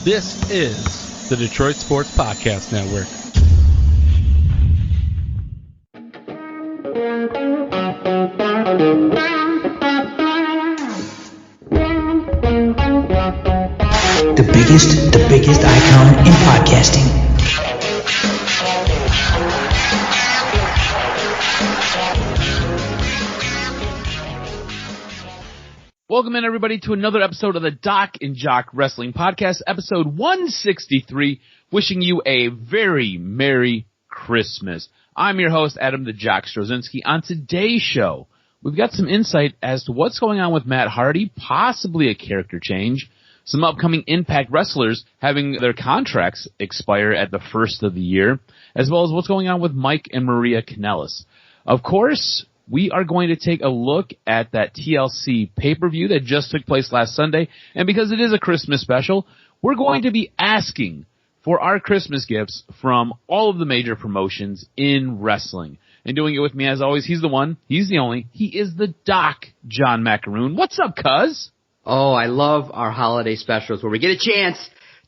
This is the Detroit Sports Podcast Network. The biggest icon in podcasting. Welcome in, everybody, to another episode of the DocnJock Wrestling Podcast, episode 163, wishing you a very Merry Christmas. I'm your host, Adam the Jock Strozinski. On today's show, we've got some insight as to what's going on with Matt Hardy, possibly a character change, some upcoming Impact wrestlers having their contracts expire at the first of the year, as well as what's going on with Mike and Maria Kanellis. Of course, we are going to take a look at that TLC pay-per-view that just took place last Sunday, and because it is a Christmas special, we're going to be asking for our Christmas gifts from all of the major promotions in wrestling. And doing it with me, as always, he's the one, he's the only, he is the Doc, John Macaroon. What's up, cuz? Oh, I love our holiday specials where we get a chance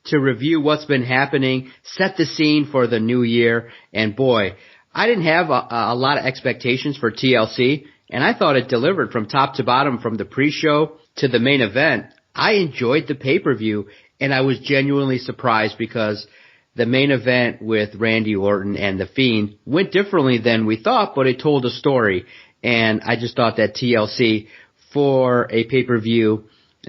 to review what's been happening, set the scene for the new year, and boy, I didn't have a lot of expectations for TLC, and I thought it delivered from top to bottom, from the pre-show to the main event. I enjoyed the pay-per-view, and I was genuinely surprised because the main event with Randy Orton and the Fiend went differently than we thought, but it told a story, and I just thought that TLC, for a pay-per-view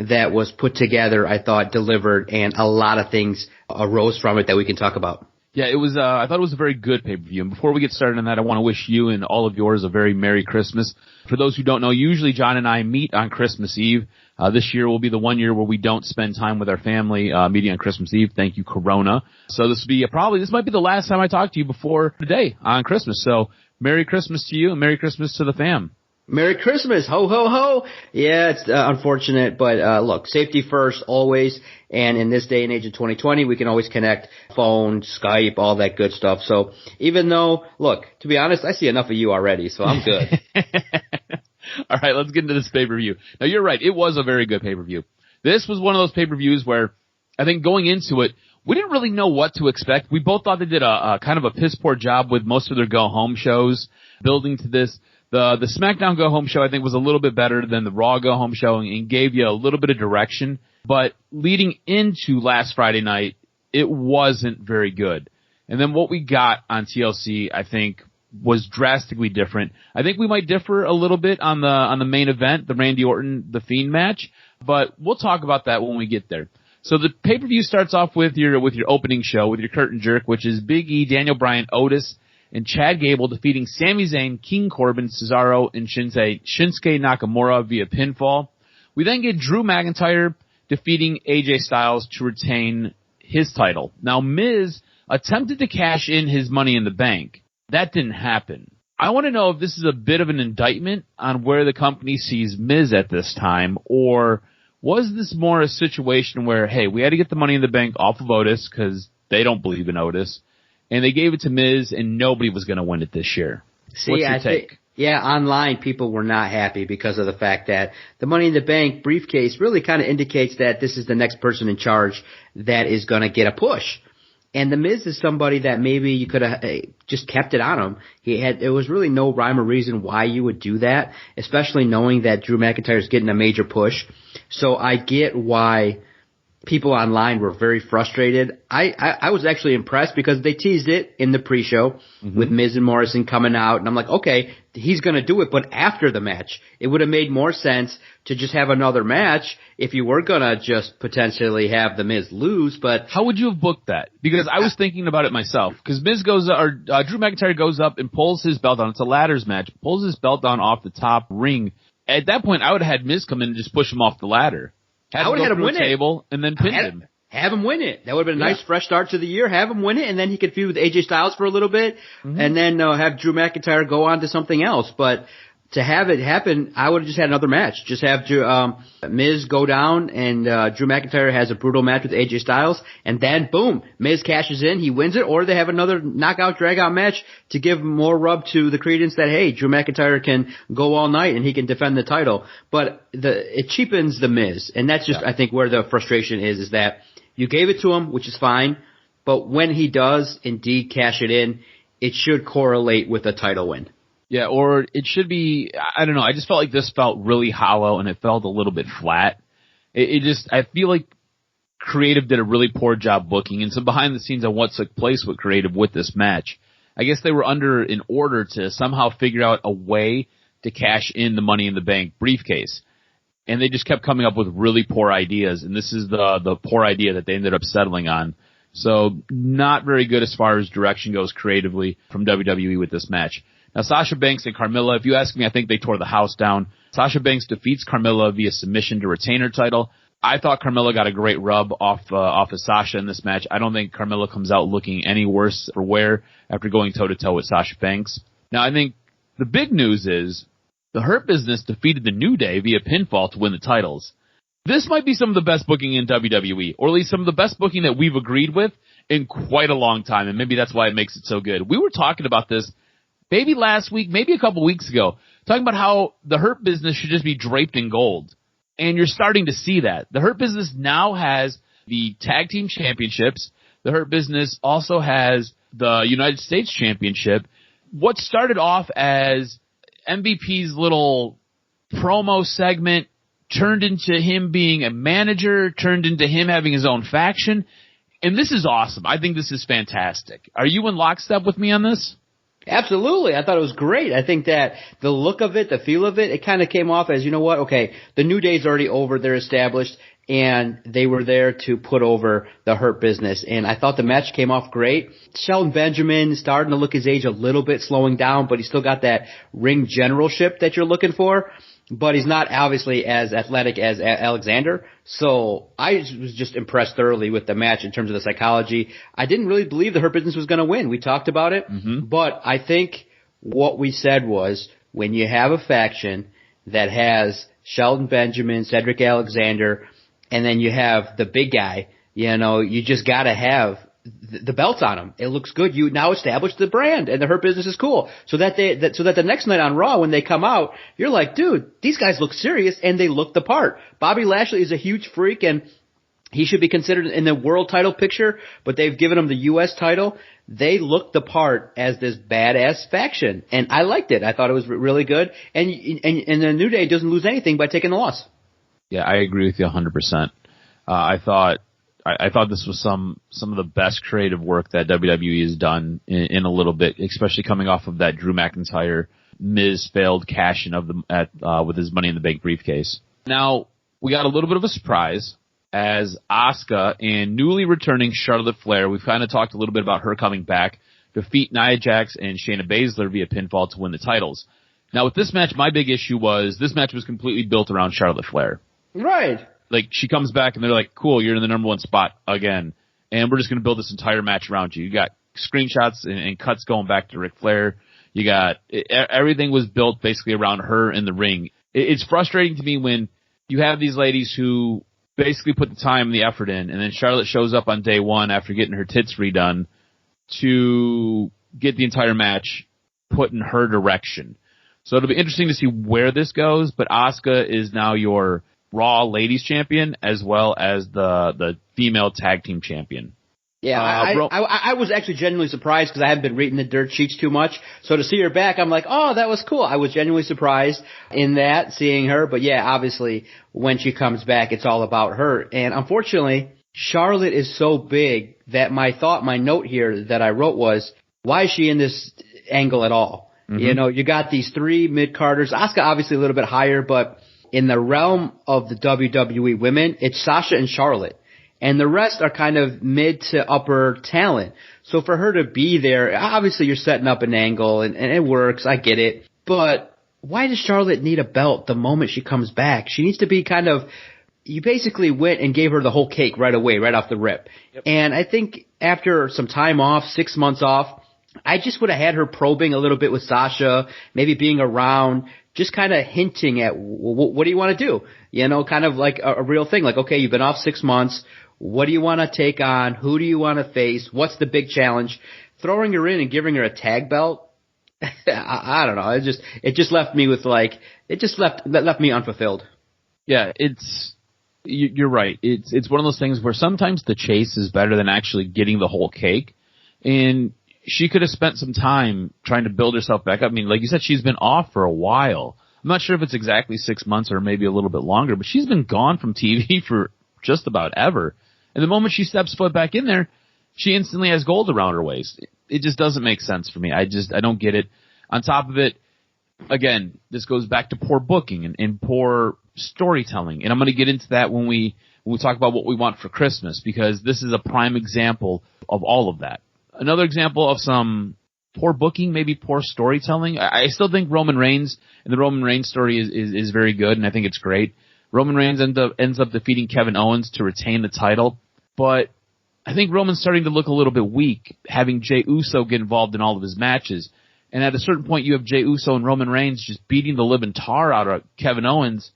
that was put together, I thought delivered, and a lot of things arose from it that we can talk about. Yeah, it was. I thought it was a very good pay-per-view. And before we get started on that, I want to wish you and all of yours a very Merry Christmas. For those who don't know, usually John and I meet on Christmas Eve. This year will be the 1 year where we don't spend time with our family meeting on Christmas Eve. Thank you, Corona. So this will be this might be the last time I talk to you before today on Christmas. So Merry Christmas to you and Merry Christmas to the fam. Merry Christmas. Ho, ho, ho. Yeah, it's unfortunate, but look, safety first always. And in this day and age of 2020, we can always connect phone, Skype, all that good stuff. So even though, look, to be honest, I see enough of you already, so I'm good. All right, let's get into this pay-per-view. Now, you're right. It was a very good pay-per-view. This was one of those pay-per-views where I think going into it, we didn't really know what to expect. We both thought they did a kind of a piss-poor job with most of their go-home shows, building to this. The SmackDown Go Home show, I think, was a little bit better than the Raw Go Home show and gave you a little bit of direction. But leading into last Friday night, it wasn't very good. And then what we got on TLC, I think, was drastically different. I think we might differ a little bit on the main event, the Randy Orton, the Fiend match, but we'll talk about that when we get there. So the pay-per-view starts off with your opening show, with your curtain jerk, which is Big E, Daniel Bryan, Otis, and Chad Gable defeating Sami Zayn, King Corbin, Cesaro, and Shinsuke Nakamura via pinfall. We then get Drew McIntyre defeating AJ Styles to retain his title. Now, Miz attempted to cash in his Money in the Bank. That didn't happen. I want to know if this is a bit of an indictment on where the company sees Miz at this time, or was this more a situation where, hey, we had to get the Money in the Bank off of Otis because they don't believe in Otis, and they gave it to Miz, and nobody was going to win it this year. See, what's your take? Yeah, online people were not happy because of the fact that the Money in the Bank briefcase really kind of indicates that this is the next person in charge that is going to get a push. And the Miz is somebody that maybe you could have just kept it on him. There was really no rhyme or reason why you would do that, especially knowing that Drew McIntyre is getting a major push. So I get why people online were very frustrated. I was actually impressed because they teased it in the pre-show with Miz and Morrison coming out, and I'm like, okay, he's going to do it, but after the match. It would have made more sense to just have another match if you were going to just potentially have the Miz lose, but... How would you have booked that? Because I was thinking about it myself. Because Drew McIntyre goes up and pulls his belt on. It's a ladders match. Pulls his belt on off the top ring. At that point, I would have had Miz come in and just push him off the ladder. I would have had him win it. Table and then pinned him. Have him win it. That would have been a nice fresh start to the year. Have him win it, and then he could feud with AJ Styles for a little bit, and then have Drew McIntyre go on to something else. But to have it happen, I would have just had another match. Just have Miz go down, and Drew McIntyre has a brutal match with AJ Styles, and then, boom, Miz cashes in, he wins it, or they have another knockout, drag-out match to give more rub to the credence that, hey, Drew McIntyre can go all night and he can defend the title. But it cheapens the Miz, and that's just, I think, where the frustration is that, You gave it to him, which is fine, but when he does indeed cash it in, it should correlate with a title win. Yeah, or it should be, I don't know, I just felt like this felt really hollow and it felt a little bit flat. I feel like creative did a really poor job booking, and some behind the scenes on what took place with creative with this match. I guess they were under an order to somehow figure out a way to cash in the Money in the Bank briefcase. And they just kept coming up with really poor ideas, and this is the poor idea that they ended up settling on. So not very good as far as direction goes creatively from WWE with this match. Now, Sasha Banks and Carmilla, if you ask me, I think they tore the house down. Sasha Banks defeats Carmilla via submission to retain her title. I thought Carmilla got a great rub off of Sasha in this match. I don't think Carmilla comes out looking any worse for wear after going toe-to-toe with Sasha Banks. Now, I think the big news is the Hurt Business defeated the New Day via pinfall to win the titles. This might be some of the best booking in WWE, or at least some of the best booking that we've agreed with in quite a long time, and maybe that's why it makes it so good. We were talking about this maybe last week, maybe a couple weeks ago, talking about how the Hurt Business should just be draped in gold. And you're starting to see that. The Hurt Business now has the Tag Team Championships. The Hurt Business also has the United States Championship. What started off as MVP's little promo segment turned into him being a manager, turned into him having his own faction. And this is awesome. I think this is fantastic. Are you in lockstep with me on this? Absolutely. I thought it was great. I think that the look of it, the feel of it, it kind of came off as, you know what, okay, the New Day's already over, they're established, and they were there to put over the Hurt Business. And I thought the match came off great. Shelton Benjamin starting to look his age a little bit, slowing down, but he's still got that ring generalship that you're looking for. But he's not obviously as athletic as Alexander. So I was just impressed thoroughly with the match in terms of the psychology. I didn't really believe the Hurt Business was going to win. We talked about it. Mm-hmm. But I think what we said was when you have a faction that has Shelton Benjamin, Cedric Alexander, and then you have the big guy, you know, you just got to have the belts on him. It looks good. You now establish the brand, and the Hurt Business is cool. So that the next night on Raw, when they come out, you're like, dude, these guys look serious, and they look the part. Bobby Lashley is a huge freak, and he should be considered in the world title picture, but they've given him the U.S. title. They look the part as this badass faction, and I liked it. I thought it was really good, and the New Day doesn't lose anything by taking the loss. Yeah, I agree with you 100%. I thought this was some of the best creative work that WWE has done in a little bit, especially coming off of that Drew McIntyre Miz failed cash-in with his Money in the Bank briefcase. Now, we got a little bit of a surprise as Asuka and newly returning Charlotte Flair, we've kind of talked a little bit about her coming back, defeat Nia Jax and Shayna Baszler via pinfall to win the titles. Now, with this match, my big issue was this match was completely built around Charlotte Flair. Right. Like, she comes back and they're like, cool, you're in the number one spot again. And we're just going to build this entire match around you. You got screenshots and cuts going back to Ric Flair. You got, everything was built basically around her in the ring. It's frustrating to me when you have these ladies who basically put the time and the effort in, and then Charlotte shows up on day one after getting her tits redone to get the entire match put in her direction. So it'll be interesting to see where this goes, but Asuka is now your Raw Ladies Champion as well as the female tag team champion. Yeah, I was actually genuinely surprised because I haven't been reading the dirt sheets too much. So to see her back, I'm like, oh, that was cool. I was genuinely surprised in that, seeing her. But yeah, obviously, when she comes back, it's all about her. And unfortunately, Charlotte is so big that my note here that I wrote was, why is she in this angle at all? Mm-hmm. You know, you got these three mid-carders. Asuka obviously a little bit higher, but in the realm of the WWE women, it's Sasha and Charlotte. And the rest are kind of mid to upper talent. So for her to be there, obviously you're setting up an angle and it works. I get it. But why does Charlotte need a belt the moment she comes back? She needs to be kind of, you basically went and gave her the whole cake right away, right off the rip. Yep. And I think after some time off, 6 months off, I just would have had her probing a little bit with Sasha, maybe being around, just kind of hinting at what do you want to do? You know, kind of like a real thing. Like, okay, you've been off 6 months. What do you want to take on? Who do you want to face? What's the big challenge? Throwing her in and giving her a tag belt, I don't know. It just left me with like, it just left me unfulfilled. Yeah, it's You're right. It's one of those things where sometimes the chase is better than actually getting the whole cake. And she could have spent some time trying to build herself back up. I mean, like you said, she's been off for a while. I'm not sure if it's exactly 6 months or maybe a little bit longer, but she's been gone from TV for just about ever. And the moment she steps foot back in there, she instantly has gold around her waist. It just doesn't make sense for me. I don't get it. On top of it, again, this goes back to poor booking and poor storytelling. And I'm going to get into that when we talk about what we want for Christmas, because this is a prime example of all of that. Another example of some poor booking, maybe poor storytelling. I still think Roman Reigns and the Roman Reigns story is very good, and I think it's great. Roman Reigns ends up defeating Kevin Owens to retain the title, but I think Roman's starting to look a little bit weak, having Jey Uso get involved in all of his matches. And at a certain point, you have Jey Uso and Roman Reigns just beating the living tar out of Kevin Owens,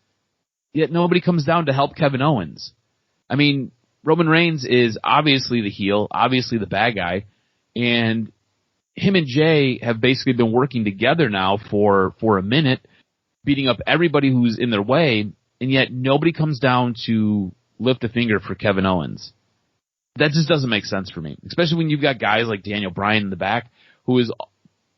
yet nobody comes down to help Kevin Owens. I mean, Roman Reigns is obviously the heel, obviously the bad guy, and him and Jey have basically been working together now for a minute, beating up everybody who's in their way, and yet nobody comes down to lift a finger for Kevin Owens. That just doesn't make sense for me, especially when you've got guys like Daniel Bryan in the back, who is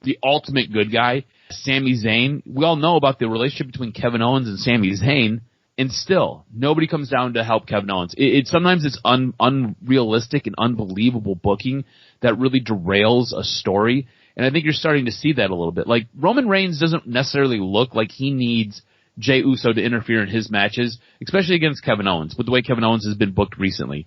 the ultimate good guy. Sami Zayn, we all know about the relationship between Kevin Owens and Sami Zayn, and still, nobody comes down to help Kevin Owens. Sometimes it's unrealistic and unbelievable booking that really derails a story, and I think you're starting to see that a little bit. Like, Roman Reigns doesn't necessarily look like he needs Jey Uso to interfere in his matches, especially against Kevin Owens, with the way Kevin Owens has been booked recently.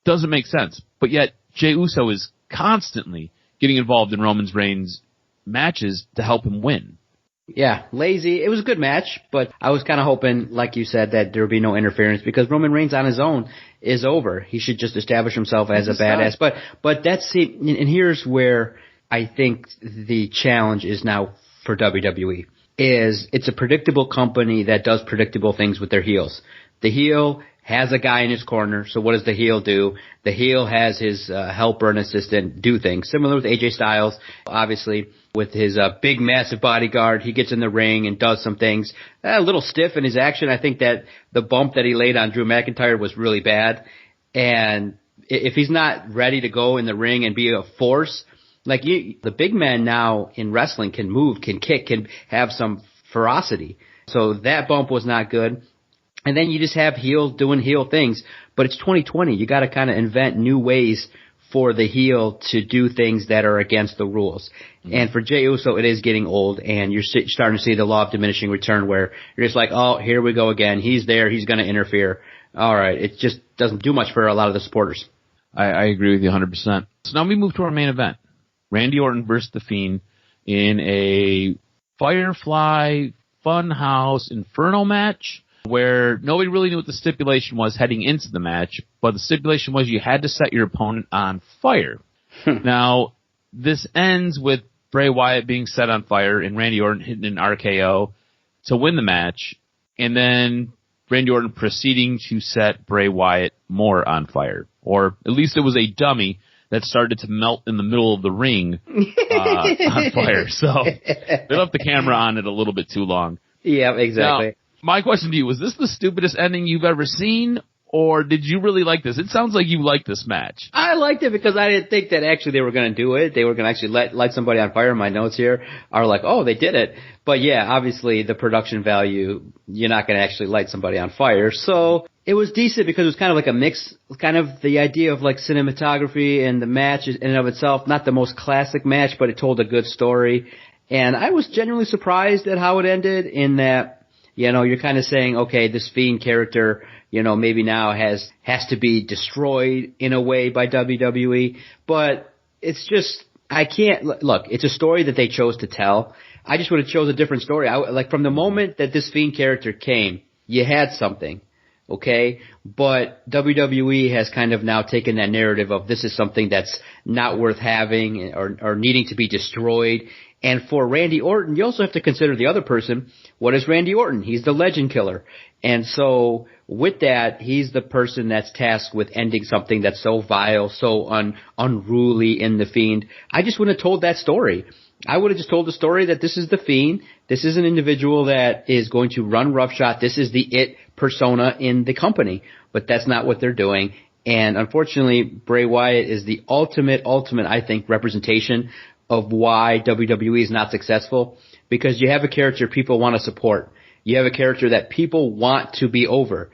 Doesn't make sense. But yet, Jey Uso is constantly getting involved in Roman Reigns' matches to help him win. Yeah, lazy. It was a good match, but I was kind of hoping, like you said, that there would be no interference, because Roman Reigns on his own is over. He should just establish himself as a badass. But that's it. And here's where I think the challenge is now for WWE. It's a predictable company that does predictable things with their heels. The heel has a guy in his corner, so what does the heel do? The heel has his helper and assistant do things. Similar with AJ Styles, obviously, with his big, massive bodyguard. He gets in the ring and does some things. A little stiff in his action. I think that the bump that he laid on Drew McIntyre was really bad. And if he's not ready to go in the ring and be a force, like the big men now in wrestling can move, can kick, can have some ferocity. So that bump was not good. And then you just have heel doing heel things. But it's 2020. You got to kind of invent new ways for the heel to do things that are against the rules. Mm-hmm. And for Jey Uso, it is getting old, and you're starting to see the law of diminishing return, where you're just like, oh, here we go again. He's there. He's going to interfere. All right. It just doesn't do much for a lot of the supporters. I agree with you 100%. So now we move to our main event. Randy Orton versus The Fiend in a Firefly Funhouse Inferno match, where nobody really knew what the stipulation was heading into the match, but the stipulation was you had to set your opponent on fire. Now, this ends with Bray Wyatt being set on fire and Randy Orton hitting an RKO to win the match, and then Randy Orton proceeding to set Bray Wyatt more on fire. Or at least it was a dummy that started to melt in the middle of the ring on fire. So they left the camera on it a little bit too long. Yeah, exactly. Now, my question to you, was this the stupidest ending you've ever seen, or did you really like this? It sounds like you liked this match. I liked it because I didn't think that actually they were going to do it. They were going to actually light somebody on fire. My notes here are like, oh, they did it. But yeah, obviously the production value, you're not going to actually light somebody on fire. So it was decent because it was kind of like a mix, kind of the idea of like cinematography, and the match in and of itself, not the most classic match, but it told a good story. And I was genuinely surprised at how it ended, in that, you know, you're kind of saying, okay, this Fiend character, you know, maybe now has to be destroyed in a way by WWE. But it's just, I can't, look, it's a story that they chose to tell. I just would have chose a different story. Like, from the moment that this Fiend character came, you had something, okay? But WWE has kind of now taken that narrative of this is something that's not worth having or needing to be destroyed. And for Randy Orton, you also have to consider the other person. What is Randy Orton? He's the legend killer. And so with that, he's the person that's tasked with ending something that's so vile, so unruly in The Fiend. I just wouldn't have told that story. I would have just told the story that this is the Fiend. This is an individual that is going to run roughshod. This is the it persona in the company. But that's not what they're doing. And unfortunately, Bray Wyatt is the ultimate, I think, representation of why WWE is not successful. Because you have a character people want to support. You have a character that people want to be over.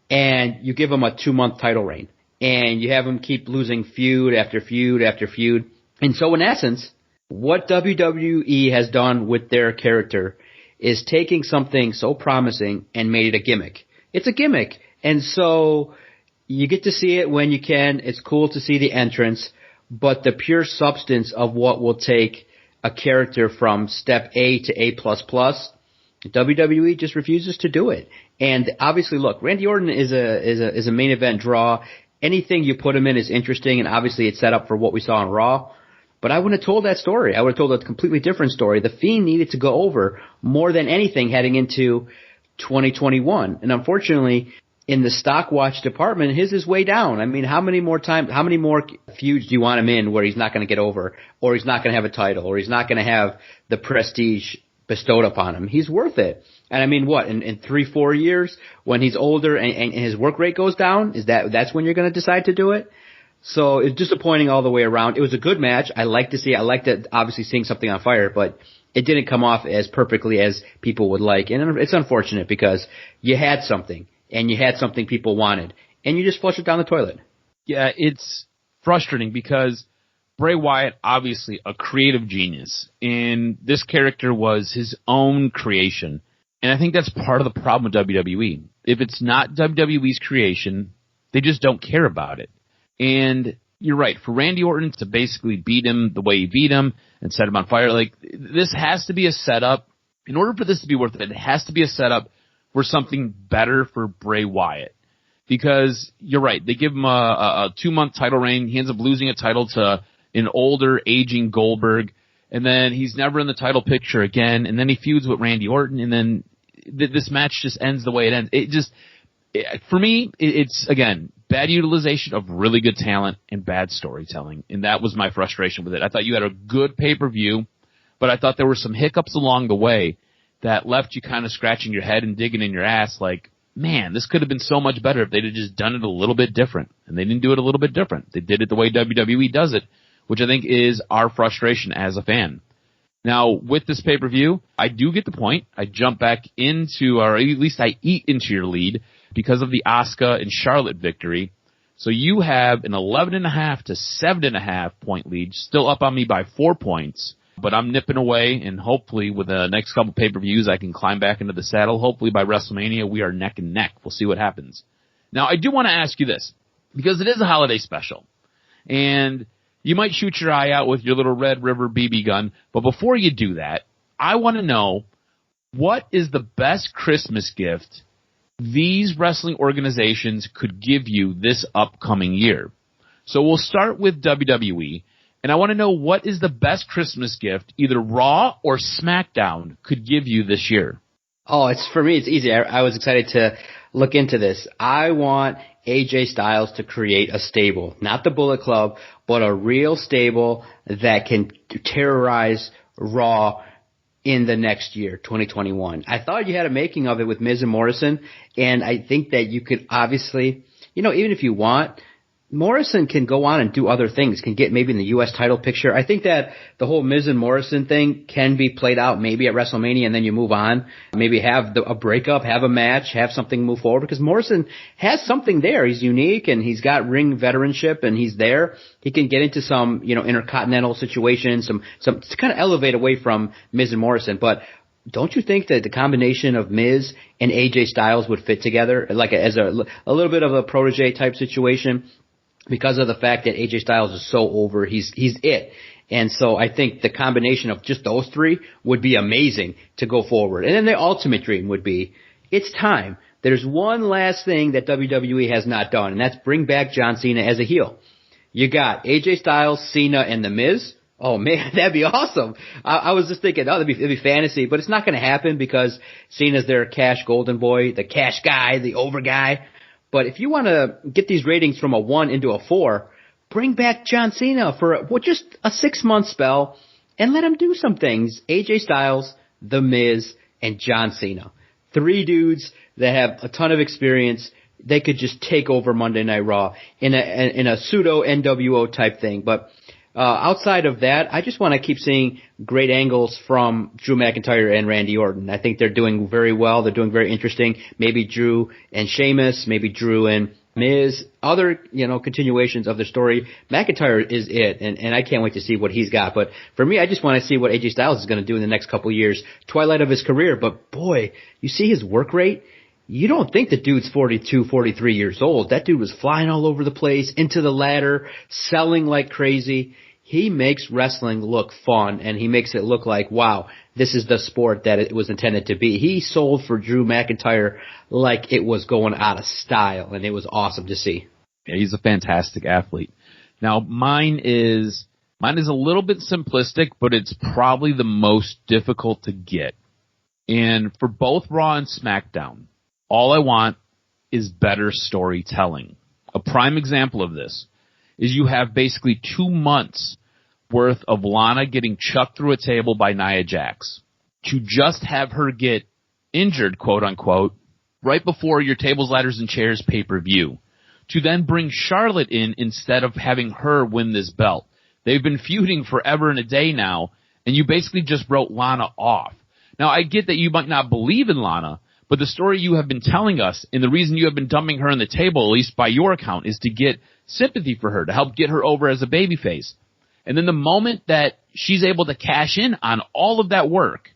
And you give him a 2-month title reign. And you have him keep losing feud after feud after feud. And so in essence, what WWE has done with their character is taking something so promising and made it a gimmick. It's a gimmick. And so you get to see it when you can. It's cool to see the entrance. But the pure substance of what will take a character from step A to A++, WWE just refuses to do it. And obviously, look, Randy Orton is a main event draw. Anything you put him in is interesting, and obviously it's set up for what we saw on Raw. But I wouldn't have told that story. I would have told a completely different story. The Fiend needed to go over more than anything heading into 2021. And unfortunately, in the stock watch department, his is way down. I mean, how many more feuds do you want him in where he's not going to get over, or he's not going to have a title, or he's not going to have the prestige bestowed upon him? He's worth it. And I mean, what, in 3-4 years, when he's older and his work rate goes down, that's when you're going to decide to do it? So it's disappointing all the way around. It was a good match. I liked obviously seeing something on fire, but it didn't come off as perfectly as people would like. And it's unfortunate because you had something, and you had something people wanted, and you just flushed it down the toilet. Yeah, it's frustrating because Bray Wyatt, obviously a creative genius, and this character was his own creation. And I think that's part of the problem with WWE. If it's not WWE's creation, they just don't care about it. And you're right, for Randy Orton to basically beat him the way he beat him and set him on fire, like, this has to be a setup. In order for this to be worth it, it has to be a setup for something better for Bray Wyatt. Because you're right, they give him a 2-month title reign. He ends up losing a title to an older, aging Goldberg. And then he's never in the title picture again. And then he feuds with Randy Orton. And then this match just ends the way it ends. For me, it's, again, bad utilization of really good talent and bad storytelling. And that was my frustration with it. I thought you had a good pay-per-view, but I thought there were some hiccups along the way that left you kind of scratching your head and digging in your ass like, man, this could have been so much better if they'd have just done it a little bit different. And they didn't do it a little bit different. They did it the way WWE does it, which I think is our frustration as a fan. Now, with this pay-per-view, I do get the point. I jump back into, or at least I eat into your lead because of the Asuka and Charlotte victory. So you have an 11.5 to 7.5 point lead, still up on me by 4 points. But I'm nipping away, and hopefully with the next couple pay-per-views, I can climb back into the saddle. Hopefully by WrestleMania, we are neck and neck. We'll see what happens. Now, I do want to ask you this, because it is a holiday special. And you might shoot your eye out with your little Red River BB gun, but before you do that, I want to know, what is the best Christmas gift these wrestling organizations could give you this upcoming year? So we'll start with WWE, and I want to know, what is the best Christmas gift either Raw or SmackDown could give you this year? Oh, for me, it's easy. I was excited to look into this. I want AJ Styles to create a stable, not the Bullet Club, but a real stable that can terrorize Raw in the next year, 2021. I thought you had a making of it with Miz and Morrison, and I think that you could obviously, even if you want, Morrison can go on and do other things, can get maybe in the U.S. title picture. I think that the whole Miz and Morrison thing can be played out maybe at WrestleMania, and then you move on. Maybe have a breakup, have a match, have something move forward, because Morrison has something there. He's unique, and he's got ring veteranship, and he's there. He can get into some, intercontinental situations, some to kind of elevate away from Miz and Morrison. But don't you think that the combination of Miz and AJ Styles would fit together, like as a little bit of a protege type situation? Because of the fact that AJ Styles is so over, he's it. And so I think the combination of just those three would be amazing to go forward. And then the ultimate dream would be, it's time. There's one last thing that WWE has not done, and that's bring back John Cena as a heel. You got AJ Styles, Cena, and The Miz. Oh man, that'd be awesome. I was just thinking, it'd be fantasy, but it's not going to happen because Cena's their cash golden boy, the cash guy, the over guy. But if you want to get these ratings from a 1 into a 4, bring back John Cena for just a 6-month spell and let them do some things. AJ Styles, The Miz, and John Cena. 3 dudes that have a ton of experience. They could just take over Monday Night Raw in a pseudo NWO type thing. But outside of that, I just want to keep seeing great angles from Drew McIntyre and Randy Orton. I think they're doing very well. They're doing very interesting. Maybe Drew and Sheamus, maybe Drew and Miz, other, continuations of the story. McIntyre is it, and I can't wait to see what he's got. But for me, I just want to see what AJ Styles is going to do in the next couple of years. Twilight of his career, but boy, you see his work rate? You don't think the dude's 42, 43 years old. That dude was flying all over the place, into the ladder, selling like crazy. He makes wrestling look fun, and he makes it look like, wow, this is the sport that it was intended to be. He sold for Drew McIntyre like it was going out of style, and it was awesome to see. Yeah, he's a fantastic athlete. Now, mine is a little bit simplistic, but it's probably the most difficult to get. And for both Raw and SmackDown, all I want is better storytelling. A prime example of this is you have basically 2 months worth of Lana getting chucked through a table by Nia Jax. To just have her get injured, quote unquote, right before your tables, ladders, and chairs pay-per-view. To then bring Charlotte in instead of having her win this belt. They've been feuding forever and a day now, and you basically just wrote Lana off. Now, I get that you might not believe in Lana, but the story you have been telling us, and the reason you have been dumping her on the table, at least by your account, is to get sympathy for her, to help get her over as a babyface. And then the moment that she's able to cash in on all of that work,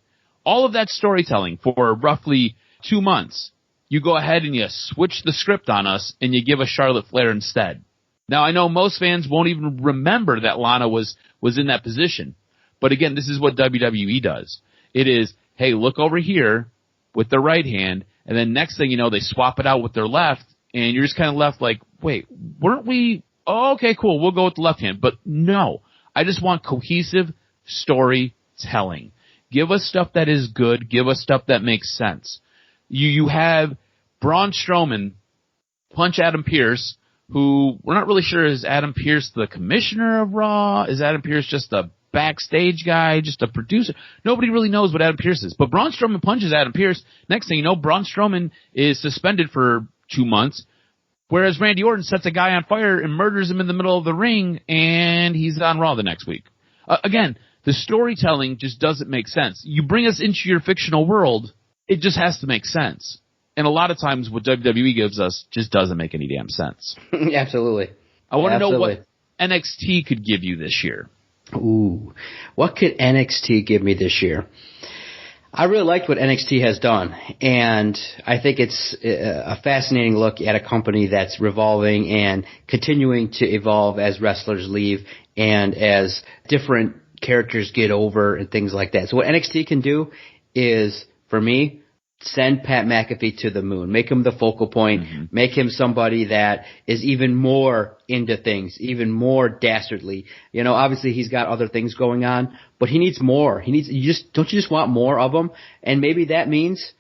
all of that storytelling for roughly 2 months, you go ahead and you switch the script on us and you give us Charlotte Flair instead. Now, I know most fans won't even remember that Lana was in that position. But again, this is what WWE does. It is, hey, look over here with their right hand, and then next thing you know, they swap it out with their left, and you're just kind of left like, wait, weren't we? Oh, okay, cool, we'll go with the left hand. But no, I just want cohesive storytelling. Give us stuff that is good. Give us stuff that makes sense. You have Braun Strowman punch Adam Pearce, who we're not really sure, is Adam Pearce the commissioner of Raw? Is Adam Pearce just a backstage guy, just a producer? Nobody really knows what Adam Pearce is. But Braun Strowman punches Adam Pearce. Next thing you know, Braun Strowman is suspended for 2 months, whereas Randy Orton sets a guy on fire and murders him in the middle of the ring, and he's on Raw the next week. Again, the storytelling just doesn't make sense. You bring us into your fictional world, it just has to make sense. And a lot of times what WWE gives us just doesn't make any damn sense. Absolutely. I want to know what NXT could give you this year. Ooh, what could NXT give me this year? I really liked what NXT has done, and I think it's a fascinating look at a company that's revolving and continuing to evolve as wrestlers leave and as different characters get over and things like that. So what NXT can do is, for me, send Pat McAfee to the moon. Make him the focal point. Mm-hmm. Make him somebody that is even more into things, even more dastardly. Obviously he's got other things going on, but he needs more. Don't you just want more of him? And maybe that means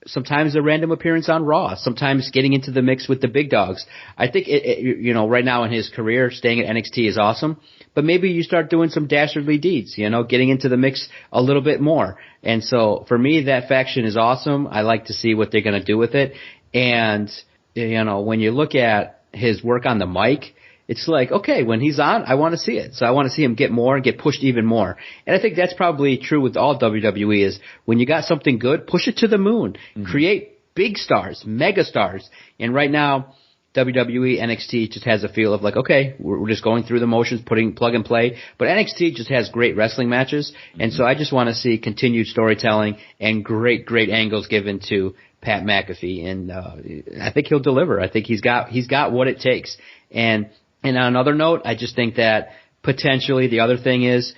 sometimes a random appearance on Raw, sometimes getting into the mix with the big dogs. I think right now in his career, staying at NXT is awesome, but maybe you start doing some dastardly deeds, getting into the mix a little bit more. And so for me, that faction is awesome. I like to see what they're going to do with it. And, when you look at his work on the mic, it's like, okay, when he's on, I want to see it. So I want to see him get more and get pushed even more. And I think that's probably true with all WWE is when you got something good, push it to the moon. Mm-hmm. Create big stars, mega stars. And right now, WWE, NXT just has a feel of like, okay, we're just going through the motions, putting plug and play. But NXT just has great wrestling matches. Mm-hmm. And so I just want to see continued storytelling and great angles given to Pat McAfee. And I think he'll deliver. I think he's got what it takes. And on another note, I just think that potentially the other thing is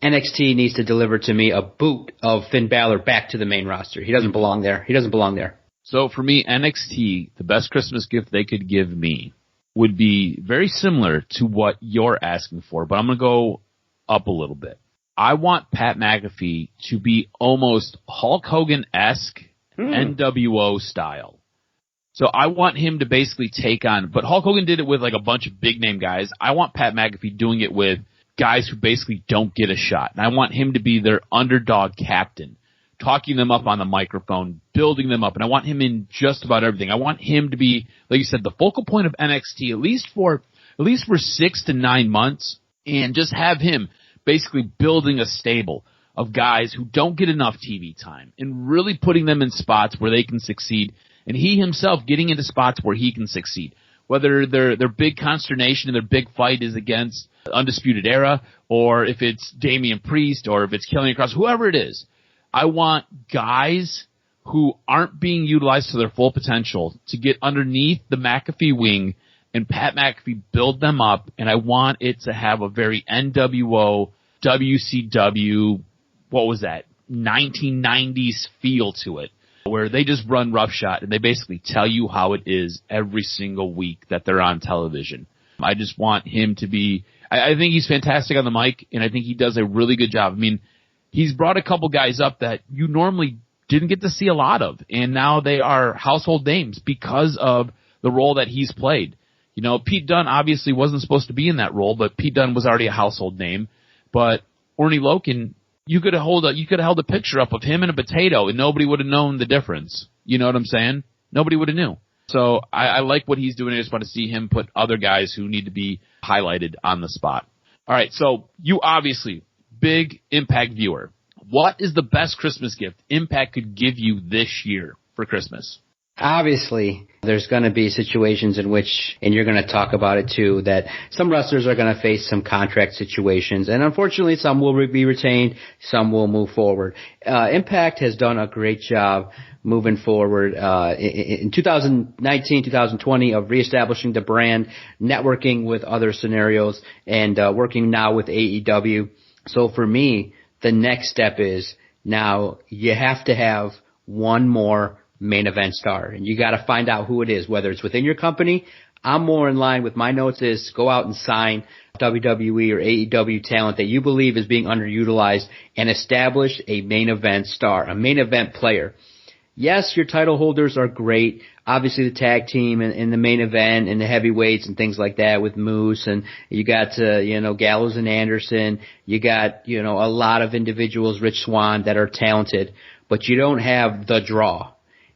NXT needs to deliver to me a boot of Finn Balor back to the main roster. He doesn't belong there. So for me, NXT, the best Christmas gift they could give me would be very similar to what you're asking for, but I'm going to go up a little bit. I want Pat McAfee to be almost Hulk Hogan-esque NWO style. So I want him to basically take on, but Hulk Hogan did it with like a bunch of big name guys. I want Pat McAfee doing it with guys who basically don't get a shot. And I want him to be their underdog captain, talking them up on the microphone, building them up. And I want him in just about everything. I want him to be, like you said, the focal point of NXT, at least for 6 to 9 months, and just have him basically building a stable of guys who don't get enough TV time and really putting them in spots where they can succeed, and he himself getting into spots where he can succeed. Whether their big consternation and their big fight is against Undisputed Era, or if it's Damian Priest, or if it's Killing Cross, whoever it is, I want guys who aren't being utilized to their full potential to get underneath the McAfee wing and Pat McAfee build them up, and I want it to have a very NWO, WCW, what was that, 1990s feel to it, where they just run roughshod and they basically tell you how it is every single week that they're on television. I just want him to be, I think he's fantastic on the mic, and I think he does a really good job. I mean, he's brought a couple guys up that you normally didn't get to see a lot of, and now they are household names because of the role that he's played. You know, Pete Dunne obviously wasn't supposed to be in that role, but Pete Dunne was already a household name. But Orny Loken, you could have held a picture up of him and a potato, and nobody would have known the difference. You know what I'm saying? Nobody would have knew. So I like what he's doing. I just want to see him put other guys who need to be highlighted on the spot. All right, so you obviously, big Impact viewer. What is the best Christmas gift Impact could give you this year for Christmas? Obviously, there's going to be situations in which, and you're going to talk about it too, that some wrestlers are going to face some contract situations, and unfortunately some will be retained, some will move forward. Impact has done a great job moving forward in 2019, 2020 of reestablishing the brand, networking with other scenarios, and working now with AEW. So for me, the next step is now you have to have one more main event star, and you got to find out who it is, whether it's within your company. I'm more in line with my notes is go out and sign WWE or AEW talent that you believe is being underutilized and establish a main event star, a main event player. Yes, your title holders are great. Obviously the tag team and the main event and the heavyweights and things like that with Moose, and you got, Gallows and Anderson. You got, a lot of individuals, Rich Swann, that are talented, but you don't have the draw.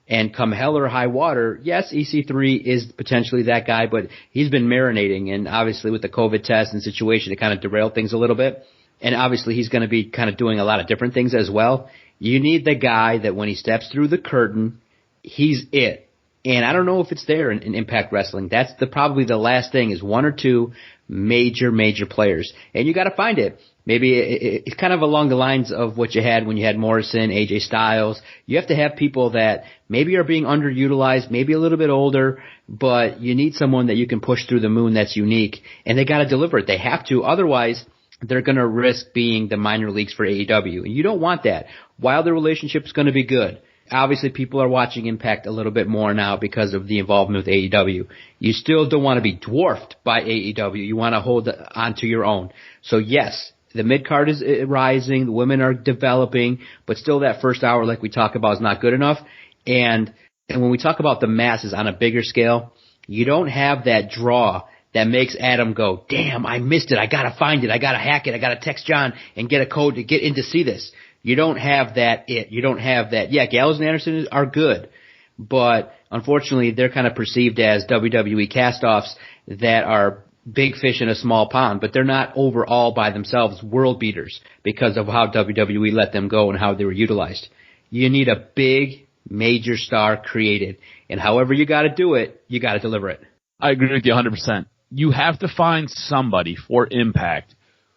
And come hell or high water, yes, EC3 is potentially that guy, but he's been marinating, and obviously with the COVID test and situation, it kind of derailed things a little bit. And obviously he's going to be kind of doing a lot of different things as well. You need the guy that when he steps through the curtain, he's it. And I don't know if it's there in Impact Wrestling. That's probably the last thing is one or two major players. And you got to find it. Maybe it's kind of along the lines of what you had when you had Morrison, AJ Styles. You have to have people that maybe are being underutilized, maybe a little bit older, but you need someone that you can push through the moon that's unique. And they got to deliver it. They have to. Otherwise, they're going to risk being the minor leagues for AEW. And you don't want that. While the relationship is going to be good, obviously people are watching Impact a little bit more now because of the involvement with AEW. You still don't want to be dwarfed by AEW. You want to hold on to your own. So yes, the mid-card is rising, the women are developing, but still that first hour, like we talk about, is not good enough. And when we talk about the masses on a bigger scale, you don't have that draw that makes Adam go, damn, I missed it, I gotta find it, I gotta hack it, I gotta text John and get a code to get in to see this. You don't have that You don't have that. Yeah, Gallows and Anderson are good, but unfortunately they're kind of perceived as WWE cast-offs that are big fish in a small pond, but they're not overall by themselves world beaters because of how WWE let them go and how they were utilized. You need a big, major star created, and however you got to do it, you got to deliver it. I agree with you 100%. You have to find somebody for Impact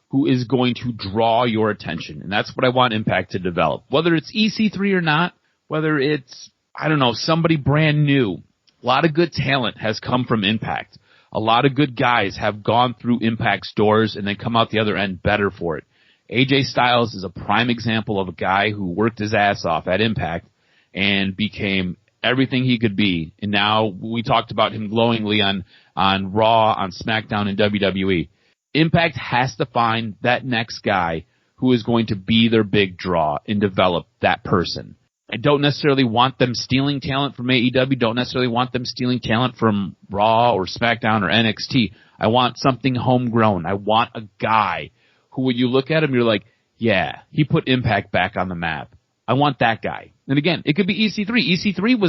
who is going to draw your attention, and that's what I want Impact to develop. Whether it's EC3 or not, whether it's, somebody brand new. A lot of good talent has come from Impact. A lot of good guys have gone through Impact's doors and then come out the other end better for it. AJ Styles is a prime example of a guy who worked his ass off at Impact and became everything he could be. And now we talked about him glowingly on Raw, on SmackDown, and WWE. Impact has to find that next guy who is going to be their big draw and develop that person. I don't necessarily want them stealing talent from AEW, don't necessarily want them stealing talent from Raw or SmackDown or NXT. I want something homegrown. I want a guy who when you look at him, you're like, yeah, he put Impact back on the map. I want that guy. And again, it could be EC3. EC3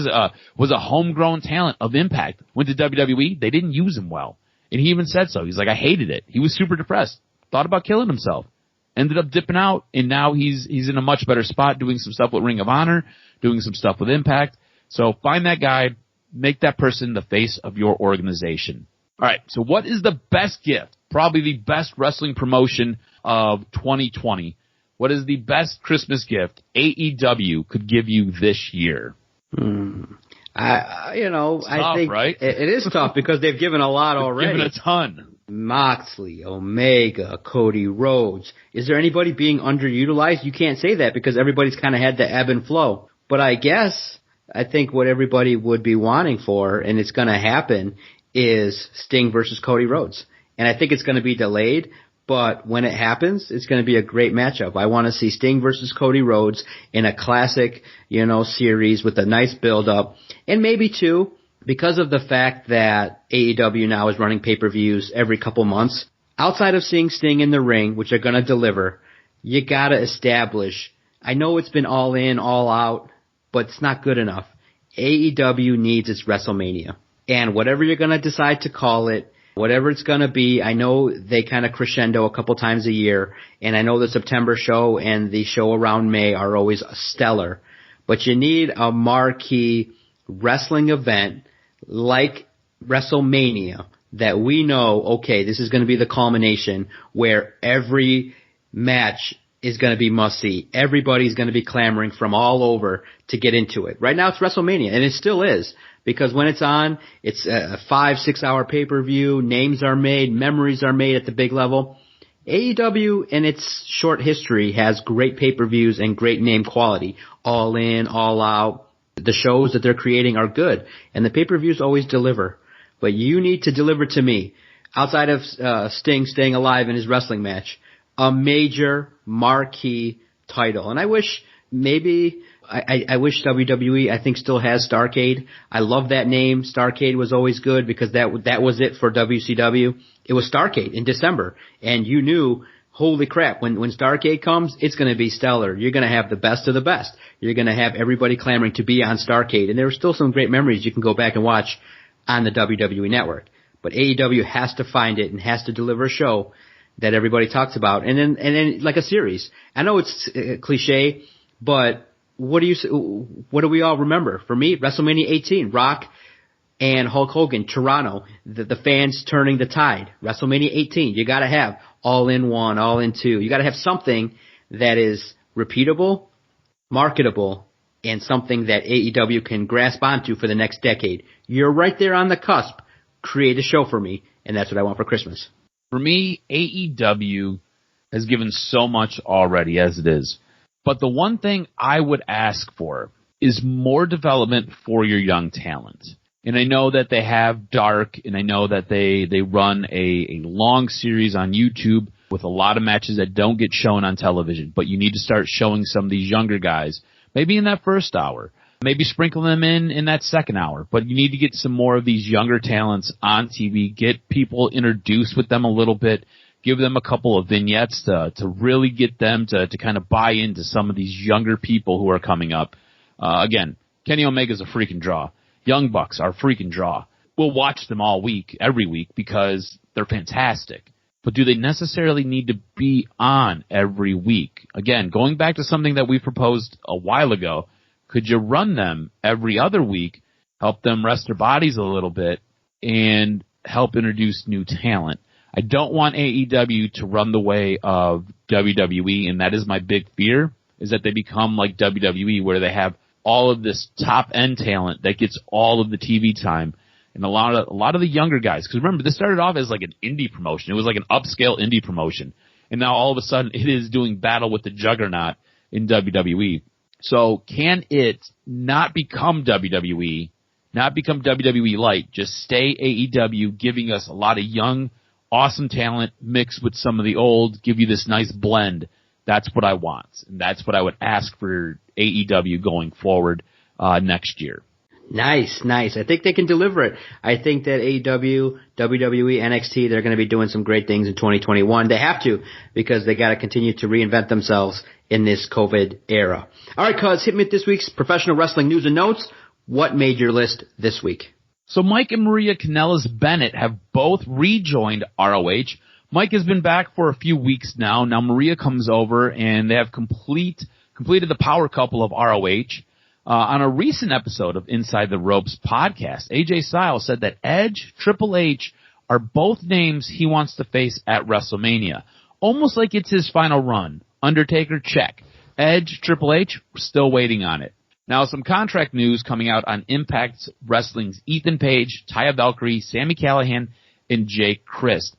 was a homegrown talent of Impact. Went to WWE. They didn't use him well. And he even said so. He's like, I hated it. He was super depressed. Thought about killing himself. Ended up dipping out, and now he's in a much better spot doing some stuff with Ring of Honor, doing some stuff with Impact. So find that guy. Make that person the face of your organization. All right, so what is the best gift? Probably the best wrestling promotion of 2020. What is the best Christmas gift AEW could give you this year? I think right? it is tough because they've given a lot already. Given a ton. Moxley, Omega, Cody Rhodes. Is there anybody being underutilized? You can't say that because everybody's kind of had the ebb and flow. But I think what everybody would be wanting for, and it's going to happen, is Sting versus Cody Rhodes. And I think it's going to be delayed, but when it happens, it's going to be a great matchup. I want to see Sting versus Cody Rhodes in a classic, series with a nice build-up. And maybe, too, because of the fact that AEW now is running pay-per-views every couple months, outside of seeing Sting in the ring, which are going to deliver, you got to establish. I know it's been all in, all out, but it's not good enough. AEW needs its WrestleMania. And whatever you're going to decide to call it, whatever it's going to be, I know they kind of crescendo a couple times a year, and I know the September show and the show around May are always stellar. But you need a marquee wrestling event like WrestleMania that we know, okay, this is going to be the culmination where every match is going to be must-see. Everybody's going to be clamoring from all over to get into it. Right now it's WrestleMania, and it still is, because when it's on, it's a 5-6 hour pay-per-view, names are made, memories are made at the big level. AEW, in its short history, has great pay-per-views and great name quality. All in, all out. The shows that they're creating are good, and the pay-per-views always deliver. But you need to deliver to me, outside of Sting staying alive in his wrestling match, a major marquee title. And I wish I wish WWE, I think, still has Starrcade. I love that name. Starrcade was always good because that was it for WCW. It was Starrcade in December. And you knew, holy crap, when Starrcade comes, it's going to be stellar. You're going to have the best of the best. You're going to have everybody clamoring to be on Starrcade. And there are still some great memories you can go back and watch on the WWE Network. But AEW has to find it and has to deliver a show that everybody talks about. And then like a series. I know it's cliche, but what do we all remember? For me, WrestleMania 18, Rock and Hulk Hogan, Toronto, the fans turning the tide. WrestleMania 18, you got to have All In 1, All In 2. You got to have something that is repeatable, marketable, and something that AEW can grasp onto for the next decade. You're right there on the cusp. Create a show for me, and that's what I want for Christmas. For me, AEW has given so much already as it is. But the one thing I would ask for is more development for your young talent. And I know that they have Dark, and I know that they run a long series on YouTube with a lot of matches that don't get shown on television. But you need to start showing some of these younger guys, maybe in that first hour. Maybe sprinkle them in that second hour. But you need to get some more of these younger talents on TV, get people introduced with them a little bit, give them a couple of vignettes to really get them to kind of buy into some of these younger people who are coming up. Again, Kenny Omega's a freaking draw. Young Bucks are a freaking draw. We'll watch them all week, every week, because they're fantastic. But do they necessarily need to be on every week? Again, going back to something that we proposed a while ago, could you run them every other week, help them rest their bodies a little bit, and help introduce new talent? I don't want AEW to run the way of WWE, and that is my big fear, is that they become like WWE, where they have all of this top-end talent that gets all of the TV time, and a lot of the younger guys. Because remember, this started off as like an indie promotion. It was like an upscale indie promotion, and now all of a sudden it is doing battle with the juggernaut in WWE. So can it not become WWE, not become WWE Light, just stay AEW, giving us a lot of young, awesome talent mixed with some of the old, give you this nice blend? That's what I want, and that's what I would ask for AEW going forward next year. Nice. I think they can deliver it. I think that AEW, WWE, NXT, they're going to be doing some great things in 2021. They have to, because they got to continue to reinvent themselves in this COVID era. All right, cuz, hit me with this week's professional wrestling news and notes. What made your list this week? So Mike and Maria Kanellis-Bennett have both rejoined ROH. Mike has been back for a few weeks now. Now Maria comes over, and they have completed the power couple of ROH. On a recent episode of Inside the Ropes podcast, AJ Styles said that Edge, Triple H are both names he wants to face at WrestleMania. Almost like it's his final run. Undertaker, check. Edge, Triple H, we're still waiting on it. Now, some contract news coming out on Impact Wrestling's Ethan Page, Taya Valkyrie, Sami Callihan, and Jake Crist.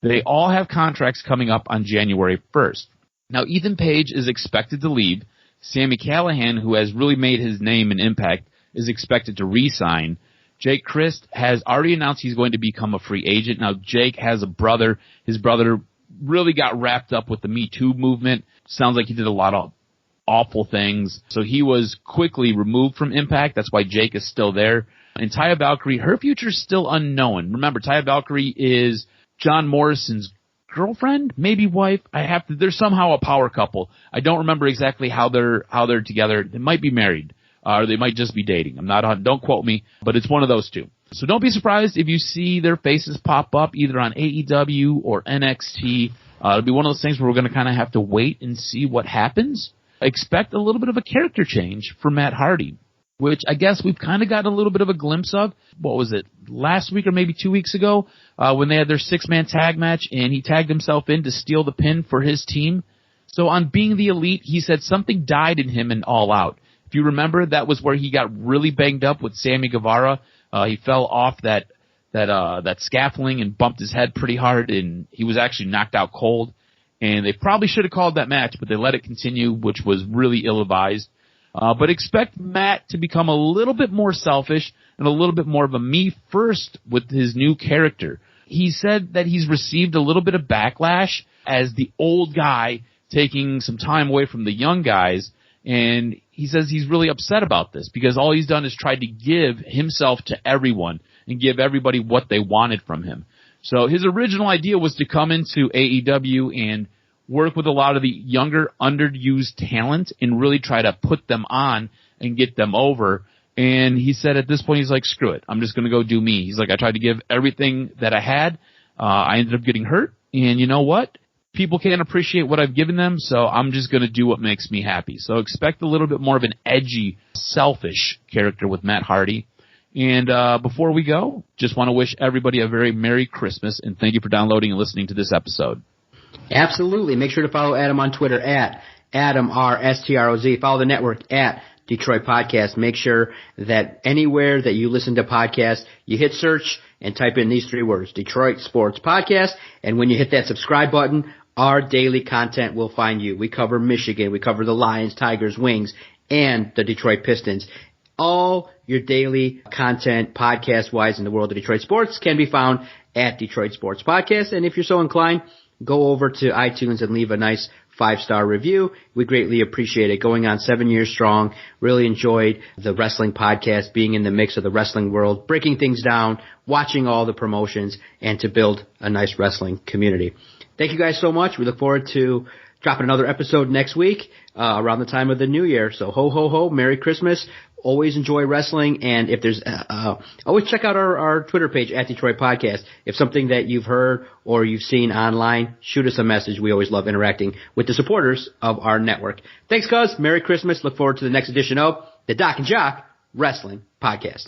They all have contracts coming up on January 1st. Now, Ethan Page is expected to leave. Sami Callihan, who has really made his name in Impact, is expected to re-sign. Jake Crist has already announced he's going to become a free agent. Now, Jake has a brother. His brother really got wrapped up with the Me Too movement. Sounds like he did a lot of awful things. So he was quickly removed from Impact. That's why Jake is still there. And Taya Valkyrie, her future is still unknown. Remember, Taya Valkyrie is John Morrison's girlfriend, maybe wife. There's somehow a power couple. I don't remember exactly how they're together. They might be married, or they might just be dating. Don't quote me, but it's one of those two. So don't be surprised if you see their faces pop up either on AEW or NXT. It'll be one of those things where we're going to kind of have to wait and see what happens. Expect a little bit of a character change for Matt Hardy, which I guess we've kind of got a little bit of a glimpse of. What was it, last week or maybe 2 weeks ago, when they had their 6-man tag match and he tagged himself in to steal the pin for his team. So on Being the Elite, he said something died in him in All Out. If you remember, that was where he got really banged up with Sammy Guevara. He fell off that scaffolding and bumped his head pretty hard, and he was actually knocked out cold. And they probably should have called that match, but they let it continue, which was really ill-advised. But expect Matt to become a little bit more selfish and a little bit more of a me first with his new character. He said that he's received a little bit of backlash as the old guy taking some time away from the young guys, and he says he's really upset about this because all he's done is tried to give himself to everyone and give everybody what they wanted from him. So his original idea was to come into AEW and work with a lot of the younger, underused talent and really try to put them on and get them over. And he said at this point, he's like, screw it. I'm just going to go do me. He's like, I tried to give everything that I had. I ended up getting hurt. And you know what? People can't appreciate what I've given them, so I'm just going to do what makes me happy. So expect a little bit more of an edgy, selfish character with Matt Hardy. And before we go, just want to wish everybody a very Merry Christmas, and thank you for downloading and listening to this episode. Absolutely. Make sure to follow Adam on Twitter at AdamRSTROZ. Follow the network at Detroit Podcast. Make sure that anywhere that you listen to podcasts, you hit search and type in these 3 words, Detroit Sports Podcast. And when you hit that subscribe button, our daily content will find you. We cover Michigan. We cover the Lions, Tigers, Wings, and the Detroit Pistons. All your daily content, podcast-wise, in the world of Detroit sports can be found at Detroit Sports Podcast. And if you're so inclined, go over to iTunes and leave a nice 5-star review. We greatly appreciate it. Going on 7 years strong. Really enjoyed the wrestling podcast, being in the mix of the wrestling world, breaking things down, watching all the promotions, and to build a nice wrestling community. Thank you guys so much. We look forward to dropping another episode next week around the time of the new year. So ho, ho, ho. Merry Christmas. Always enjoy wrestling, and if there's always check out our Twitter page at Detroit Podcast. If something that you've heard or you've seen online, shoot us a message. We always love interacting with the supporters of our network. Thanks, cuz. Merry Christmas. Look forward to the next edition of the DocnJock Wrestling Podcast.